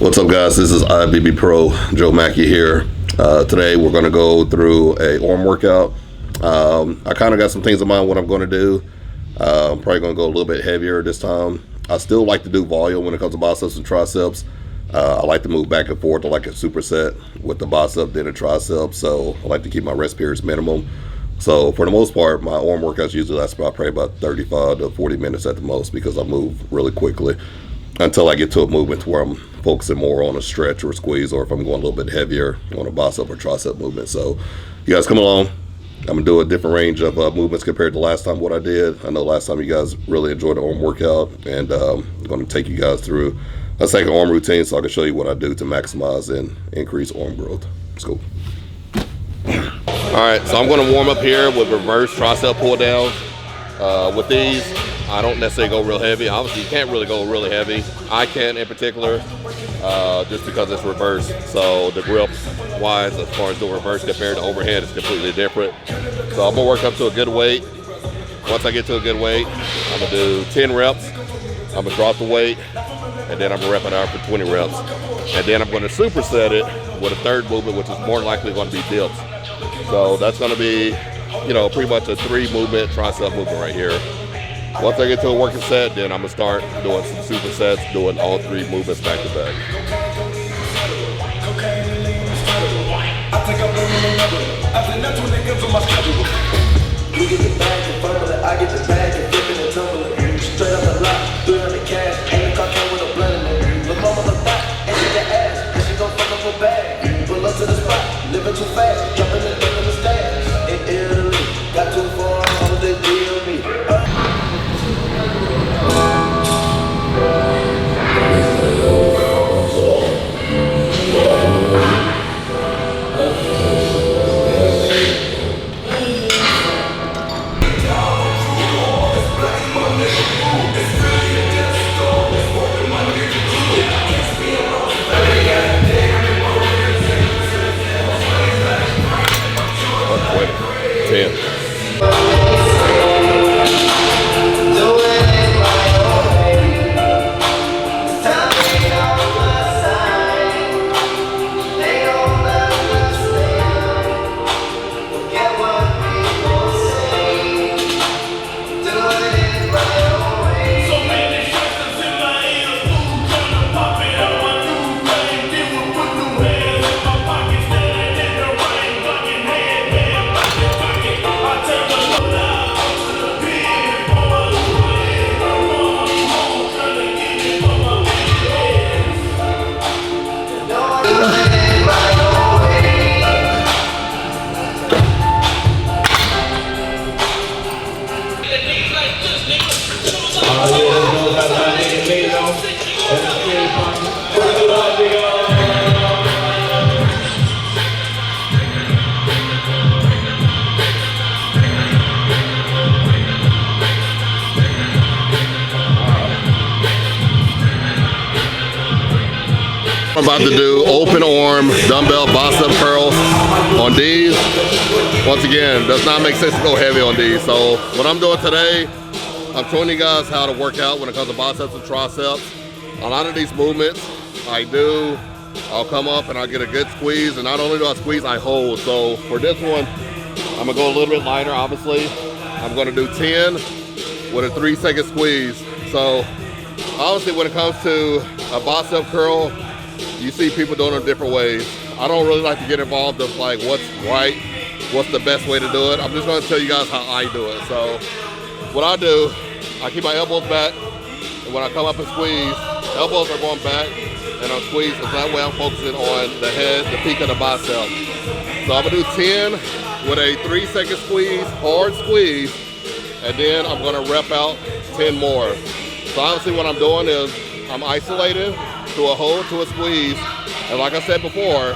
What's up, guys? This is Ifbbpro, Joe Mackey here. Today we're going to go through a arm workout. I kind of got some things in mind what I'm going to do. I'm probably going to go a little bit heavier this time. I still like to do volume when it comes to biceps and triceps. I like to move back and forth to like a superset with the bicep, then a tricep. So I like to keep my rest periods minimum. So for the most part, my arm workouts usually last probably about 35 to 40 minutes at the most because I move really quickly until I get to a movement where I'm focusing more on a stretch or a squeeze, or if I'm going a little bit heavier on a bicep or tricep movement. So you guys come along. I'm gonna do a different range of movements compared to last time what I did. I know last time you guys really enjoyed the arm workout, and I'm gonna take you guys through a second arm routine so I can show you what I do to maximize and increase arm growth. Let's go. All right, so I'm gonna warm up here with reverse tricep pull down. With these, I don't necessarily go real heavy. Obviously, you can't really go really heavy. I can in particular, just because it's reverse. So the grip wise, as far as doing reverse compared to overhead, is completely different. So I'm gonna work up to a good weight. Once I get to a good weight, I'm gonna do 10 reps. I'm gonna drop the weight, and then I'm gonna rep it out for 20 reps. And then I'm gonna superset it with a third movement, which is more likely gonna be dips. So that's gonna be, you know, pretty much a 3-movement tricep movement right here. Once I get to a working set, then I'm gonna start doing some supersets, doing all 3 movements back to back. Living too fast, jumping in the stairs. In Italy, got too far, all they deal me. I'm about to do open arm dumbbell bicep curls on these. Once again, does not make sense to go heavy on these. So what I'm doing today, I'm showing you guys how to work out when it comes to biceps and triceps. A lot of these movements I'll come up and I'll get a good squeeze, and not only do I squeeze, I hold. So for this one, I'm gonna go a little bit lighter, obviously. I'm gonna do 10 with a 3-second squeeze. So obviously when it comes to a bicep curl, you see people doing it different ways. I don't really like to get involved in like what's right, what's the best way to do it. I'm just gonna tell you guys how I do it. So what I do, I keep my elbows back, and when I come up and squeeze, elbows are going back, and I'm squeezing, so that way I'm focusing on the head, the peak of the bicep. So I'm gonna do 10 with a 3-second squeeze, hard squeeze, and then I'm gonna rep out 10 more. So obviously what I'm doing is I'm isolating to a hold, to a squeeze, and like I said before,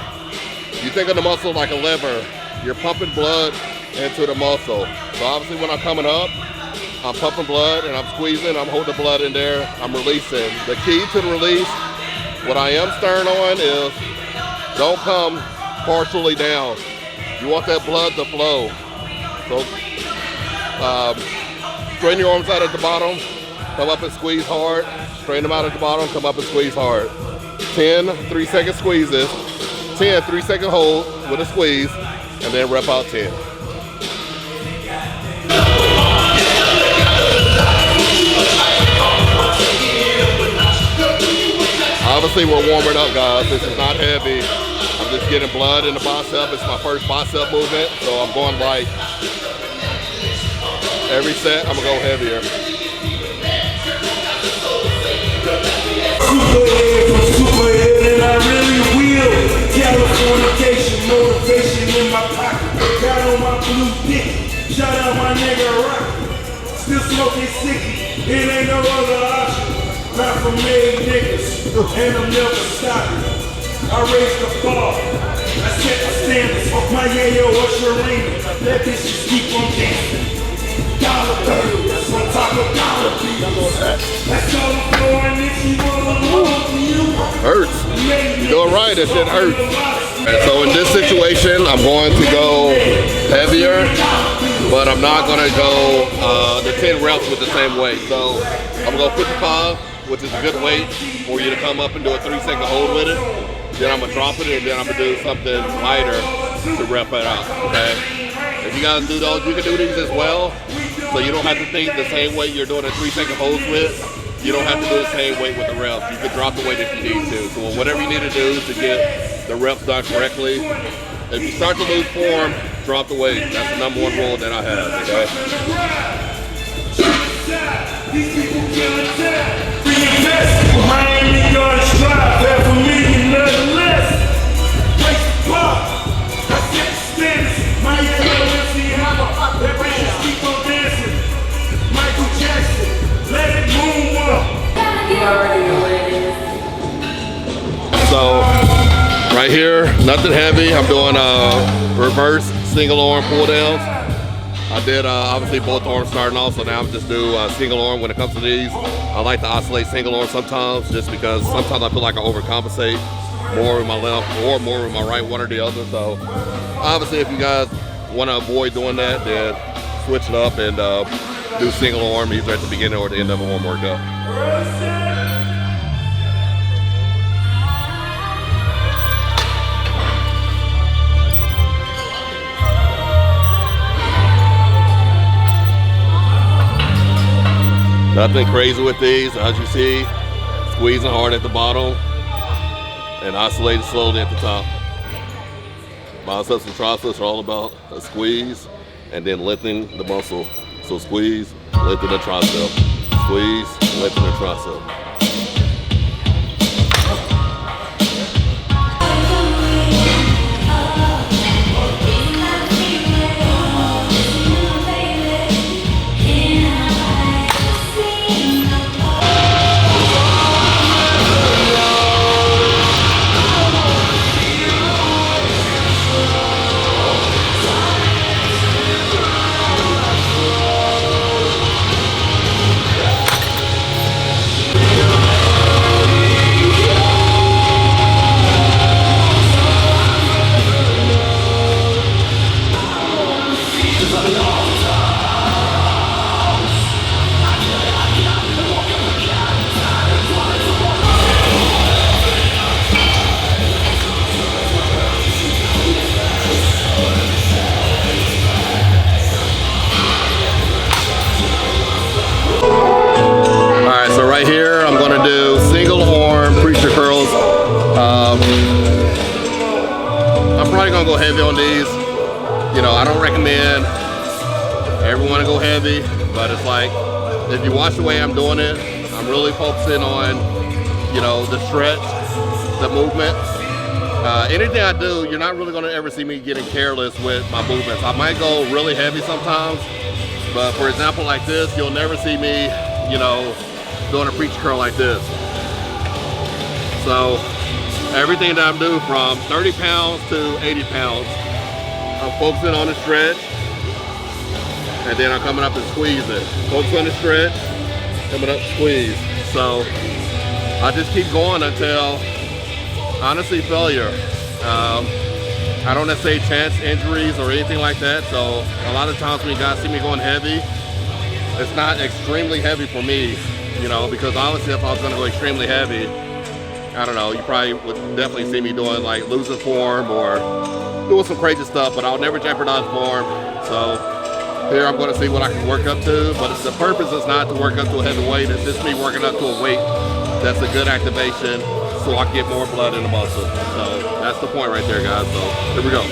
you think of the muscle like a lever. You're pumping blood into the muscle. So obviously when I'm coming up, I'm pumping blood and I'm squeezing, I'm holding the blood in there, I'm releasing. The key to the release, what I am stern on is don't come partially down. You want that blood to flow. So straighten your arms out at the bottom, come up and squeeze hard, straighten them out at the bottom, come up and squeeze hard. 10 3-second squeezes, 10 3-second hold with a squeeze, and then rep out 10. Obviously, we're warming up, guys. This is not heavy. I'm just getting blood in the bicep. It's my first bicep movement, so I'm going light. Every set, I'm gonna go heavier. Superhead from superhead, and I really will. Californication, motivation in my pocket. Got on my blue dick. Shout out my nigga Rock. Still smoking sicky. It ain't no other option. Not for made niggas, and I'm never stopping. I raised the bar. I set the standards. Fuck my yayo or Sharina. That bitch just keep on dancing. Dollar bills on top of dollar bills. That's all the floor, and if you wanna move to you, Hurts. You doing right, that shit hurts. And so in this situation, I'm going to go heavier, but I'm not gonna go the 10 reps with the same weight. So I'm gonna go 55, which is a good weight for you to come up and do a 3-second hold with it. Then I'm gonna drop it, and then I'm gonna do something lighter to rep it out, okay? If you guys do those, you can do these as well. So you don't have to think the same weight you're doing a 3-second holds with. You don't have to do the same weight with the reps. You can drop the weight if you need to. So whatever you need to do to get the reps done correctly. If you start to lose form, drop the weight. That's the #1 rule that I have, okay? these people killing time. Reinvest. Miami gonna strive. Half a million, nothing less. Race the bar. I set the standards. My MC Hammer. That bitch just keep on dancing. Michael Jackson. Let it moonwalk. You already know what it is. So right here, nothing heavy. I'm doing reverse single arm pull downs. I did obviously both arms starting off, so now I'm just do single arm when it comes to these. I like to oscillate single arm sometimes, just because sometimes I feel like I overcompensate more with my left or more with my right, one or the other. So obviously, if you guys want to avoid doing that, then switch it up and do single arm either at the beginning or the end of a warm workout. Nothing crazy with these, as you see, squeezing hard at the bottom and oscillating slowly at the top. Biceps and triceps are all about a squeeze and then lengthening the muscle. So squeeze, lengthen the tricep. Squeeze, lengthen the tricep. Right here, I'm going to do single arm preacher curls. I'm probably going to go heavy on these. You know, I don't recommend everyone to go heavy, but it's like, if you watch the way I'm doing it, I'm really focusing on, you know, the stretch, the movement. Anything I do, you're not really going to ever see me getting careless with my movements. I might go really heavy sometimes, but for example, like this, you'll never see me, you know, doing a preacher curl like this. So everything that I'm doing from 30 pounds to 80 pounds, I'm focusing on the stretch, and then I'm coming up and squeezing. Focus on the stretch, coming up, squeeze. So I just keep going until, honestly, failure. I don't necessarily chance injuries or anything like that. So a lot of times when you guys see me going heavy, it's not extremely heavy for me. You know, because obviously if I was going to go extremely heavy I don't know, you probably would definitely see me doing like losing form or doing some crazy stuff, but I'll never jeopardize form. So here I'm going to see what I can work up to, but the purpose is not to work up to a heavy weight. It's just me working up to a weight that's a good activation so I can get more blood in the muscle. So that's the point right there, guys. So here we go.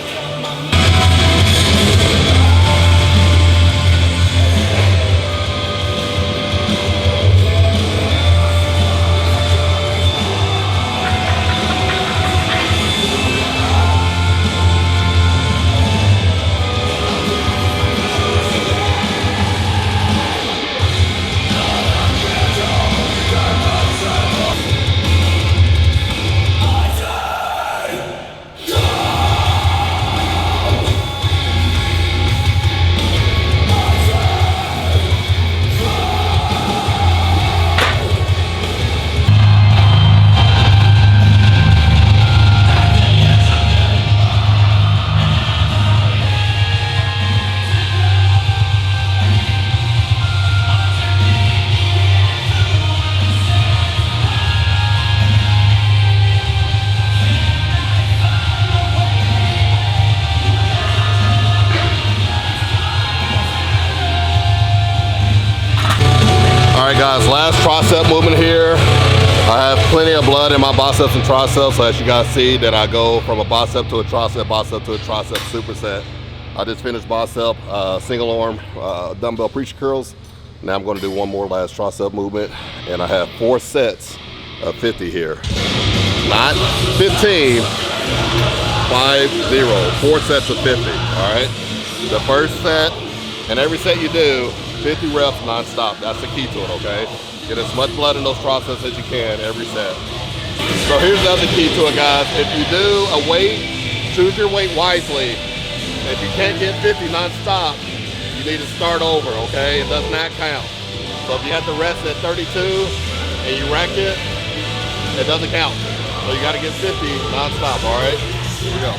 Alright guys, last tricep movement here. I have plenty of blood in my biceps and triceps, so as you guys see that I go from a bicep to a tricep to a tricep superset. I just finished bicep, single arm dumbbell preacher curls. Now I'm going to do one more last tricep movement, and I have 4 sets of 50 here. Not 15, 5-0, 4 sets of 50, alright? The first set, and every set you do, 50 reps non-stop. That's the key to it, okay? Get as much blood in those triceps as you can every set. So here's the other key to it, guys. If you do a weight, choose your weight wisely. If you can't get 50 non-stop, you need to start over, okay? It does not count. So if you have to rest at 32 and you rack it, it doesn't count. So you gotta get 50 non-stop, all right? Here we go.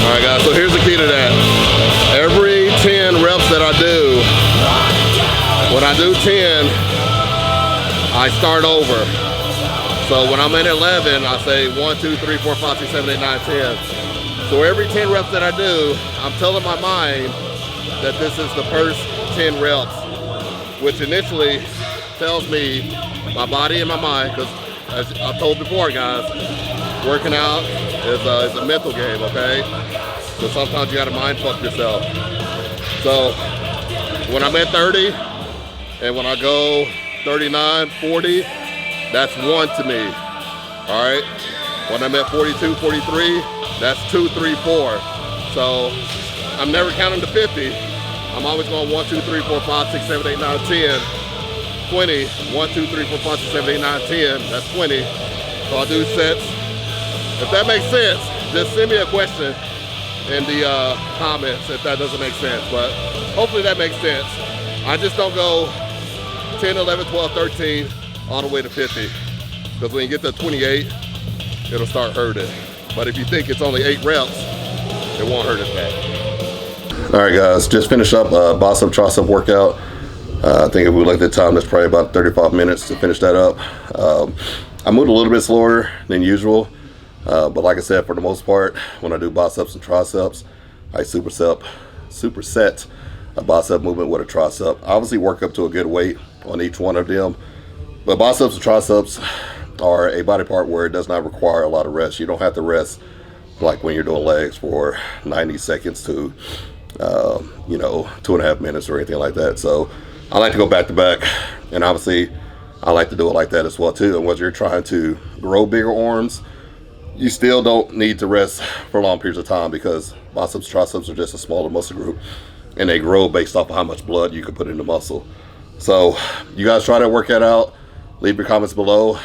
Alright guys, so here's the key to that. Every 10 reps that I do, when I do 10, I start over. So when I'm at 11, I say 1, 2, 3, 4, 5, 6, 7, 8, 9, 10. So every 10 reps that I do, I'm telling my mind that this is the first 10 reps, which initially tells me my body and my mind, because as I told before, guys, working out is a mental game, okay? So sometimes you gotta mind fuck yourself. So when I'm at 30, and when I go 39, 40, that's 1 to me, all right? When I'm at 42, 43, that's 2, 3, 4. So I'm never counting to 50. I'm always going 1, 2, 3, 4, 5, 6, 7, 8, 9, 10, 20. 1, 2, 3, 4, 5, 6, 7, 8, 9, 10, that's 20. So I do sets. If that makes sense, just send me a question in the comments if that doesn't make sense, but hopefully that makes sense. I just don't go 10, 11, 12, 13 all the way to 50, because when you get to 28, it'll start hurting. But if you think it's only 8 reps, it won't hurt as bad. All right guys, just finished up bicep tricep workout. I think if we look at the time, that's probably about 35 minutes to finish that up. I moved a little bit slower than usual. But like I said, for the most part, when I do biceps and triceps, I superset a bicep movement with a tricep. I obviously work up to a good weight on each one of them, but biceps and triceps are a body part where it does not require a lot of rest. You don't have to rest like when you're doing legs for 90 seconds to, 2.5 minutes or anything like that. So I like to go back to back, and obviously I like to do it like that as well too. And whether you're trying to grow bigger arms, you still don't need to rest for long periods of time, because biceps, triceps are just a smaller muscle group, and they grow based off of how much blood you can put in the muscle. So you guys try that workout out. Leave your comments below.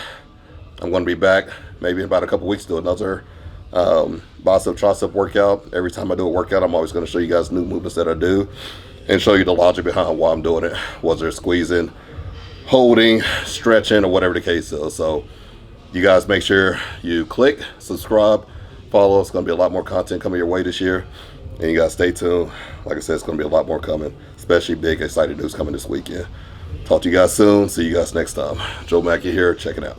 I'm going to be back maybe in about a couple weeks to do another bicep tricep workout. Every time I do a workout, I'm always going to show you guys new movements that I do and show you the logic behind why I'm doing it, whether it's squeezing, holding, stretching, or whatever the case is. So you guys make sure you click, subscribe, follow. It's going to be a lot more content coming your way this year, and you guys stay tuned. Like I said, it's going to be a lot more coming, especially big, exciting news coming this weekend. Talk to you guys soon. See you guys next time. Joe Mackey here. Check it out.